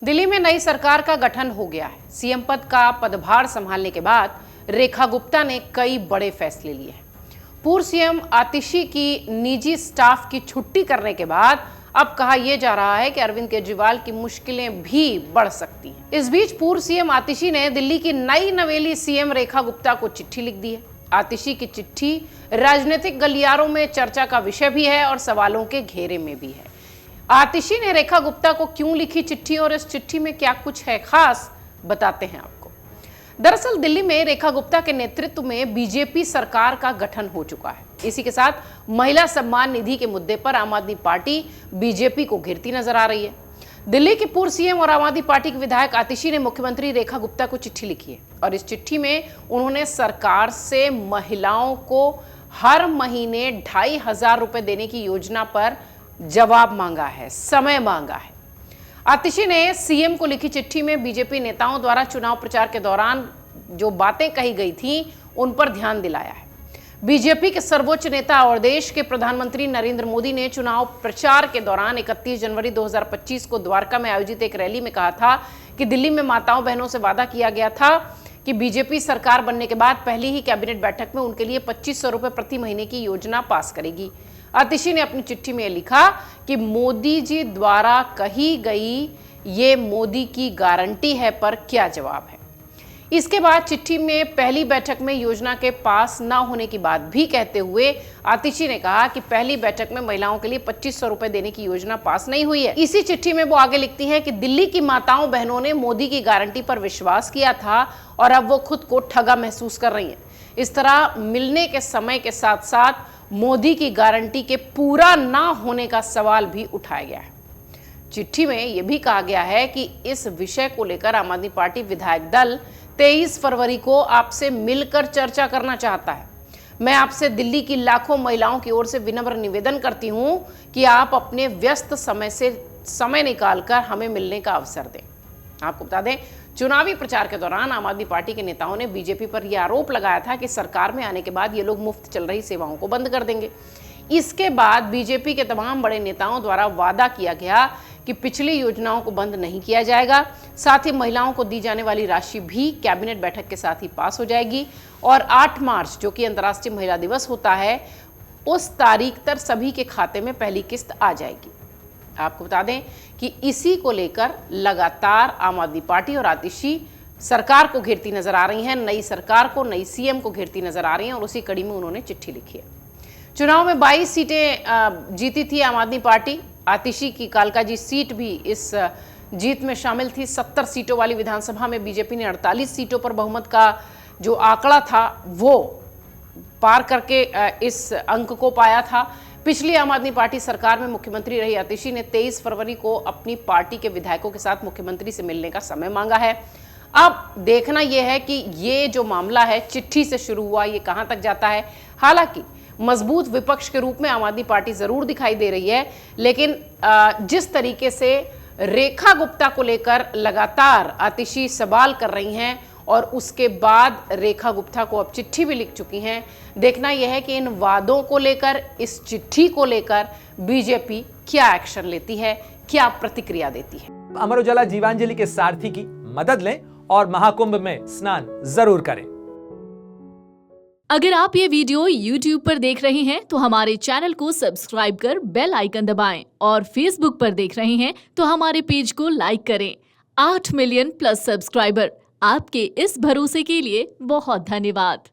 दिल्ली में नई सरकार का गठन हो गया है। सीएम पद का पदभार संभालने के बाद रेखा गुप्ता ने कई बड़े फैसले लिए हैं। पूर्व सीएम आतिशी की निजी स्टाफ की छुट्टी करने के बाद अब कहा यह जा रहा है कि अरविंद केजरीवाल की मुश्किलें भी बढ़ सकती हैं। इस बीच पूर्व सीएम आतिशी ने दिल्ली की नई नवेली सीएम रेखा गुप्ता को चिट्ठी लिख दी है। आतिशी की चिट्ठी राजनीतिक गलियारों में चर्चा का विषय भी है और सवालों के घेरे में भी है। आतिशी ने रेखा गुप्ता को क्यों लिखी चिट्ठी और इस चिट्ठी में क्या कुछ है खास, बताते हैं आपको। दरअसल दिल्ली में रेखा गुप्ता के नेतृत्व में बीजेपी सरकार का गठन हो चुका है। इसी के साथ महिला सम्मान निधि के मुद्दे पर आम आदमी पार्टी बीजेपी को घेरती नजर आ रही है। दिल्ली के पूर्व सीएम और आम आदमी पार्टी के विधायक आतिशी ने मुख्यमंत्री रेखा गुप्ता को चिट्ठी लिखी है और इस चिट्ठी में उन्होंने सरकार से महिलाओं को हर महीने 2,500 रुपए देने की योजना पर जवाब मांगा है, समय मांगा है। आतिशी ने सीएम को लिखी चिट्ठी में बीजेपी नेताओं द्वारा चुनाव प्रचार के दौरान जो बातें कही गई थी उन पर ध्यान दिलाया है। बीजेपी के सर्वोच्च नेता और देश के प्रधानमंत्री नरेंद्र मोदी ने चुनाव प्रचार के दौरान 31 जनवरी 2025 को द्वारका में आयोजित एक रैली में कहा था कि दिल्ली में माताओं बहनों से वादा किया गया था कि बीजेपी सरकार बनने के बाद पहली ही कैबिनेट बैठक में उनके लिए 2,500 रुपए प्रति महीने की योजना पास करेगी। आतिशी ने अपनी चिट्ठी में लिखा कि मोदी जी द्वारा कही गई ये मोदी की गारंटी है, पर क्या जवाब है। इसके बाद चिट्ठी में पहली बैठक में योजना के पास न होने की बात भी कहते हुए आतिशी ने कहा कि पहली बैठक में महिलाओं के लिए 2,500 रुपए देने की योजना पास नहीं हुई है। इसी चिट्ठी में वो आगे लिखती हैं कि दिल्ली की माताओं बहनों ने मोदी की गारंटी पर विश्वास किया था और अब वो खुद को ठगा महसूस कर रही हैं। इस तरह मिलने के समय के साथ साथ मोदी की गारंटी के पूरा ना होने का सवाल भी उठाया गया है। चिट्ठी में यह भी कहा गया है कि इस विषय को लेकर आम आदमी पार्टी विधायक दल 23 फरवरी को आपसे मिलकर चर्चा करना चाहता है। मैं आपसे दिल्ली की लाखों महिलाओं की ओर से विनम्र निवेदन करती हूं कि आप अपने व्यस्त समय से समय निकालकर हमें मिलने का अवसर दें। आपको बता दें, चुनावी प्रचार के दौरान आम आदमी पार्टी के नेताओं ने बीजेपी पर यह आरोप लगाया था कि सरकार में आने के बाद ये लोग मुफ्त चल रही सेवाओं को बंद कर देंगे। इसके बाद बीजेपी के तमाम बड़े नेताओं द्वारा वादा किया गया कि पिछली योजनाओं को बंद नहीं किया जाएगा, साथ ही महिलाओं को दी जाने वाली राशि भी कैबिनेट बैठक के साथ ही पास हो जाएगी और 8 मार्च जो कि अंतर्राष्ट्रीय महिला दिवस होता है, उस तारीख तक सभी के खाते में पहली किस्त आ जाएगी। आपको बता दें कि इसी को लेकर लगातार आम आदमी पार्टी और आतिशी सरकार को घेरती नजर आ रही हैं, नई सरकार को, नई सीएम को घेरती नजर आ रही हैं और उसी कड़ी में उन्होंने चिट्ठी लिखी है। चुनाव में 22 सीटें जीती थी आम आदमी पार्टी। आतिशी की कालकाजी सीट भी इस जीत में शामिल थी। 70 सीटों वाली विधानसभा में बीजेपी ने 48 सीटों पर बहुमत का जो आंकड़ा था वो पार करके इस अंक को पाया था। पिछली आम आदमी पार्टी सरकार में मुख्यमंत्री रही आतिशी ने 23 फरवरी को अपनी पार्टी के विधायकों के साथ मुख्यमंत्री से मिलने का समय मांगा है। अब देखना यह है कि ये जो मामला है चिट्ठी से शुरू हुआ, ये कहां तक जाता है। हालांकि मजबूत विपक्ष के रूप में आम आदमी पार्टी जरूर दिखाई दे रही है, लेकिन जिस तरीके से रेखा गुप्ता को लेकर लगातार आतिशी सवाल कर रही हैं और उसके बाद रेखा गुप्ता को अब चिट्ठी भी लिख चुकी हैं, देखना यह है कि इन वादों को लेकर, इस चिट्ठी को लेकर बीजेपी क्या एक्शन लेती है, क्या प्रतिक्रिया देती है। अमर उजाला जीवांजलि के सारथी की मदद लें और महाकुंभ में स्नान जरूर करें। अगर आप ये वीडियो YouTube पर देख रहे हैं तो हमारे चैनल को सब्सक्राइब कर बेल आइकन दबाएं और Facebook पर देख रहे हैं तो हमारे पेज को लाइक करें। 8 मिलियन प्लस सब्सक्राइबर, आपके इस भरोसे के लिए बहुत धन्यवाद।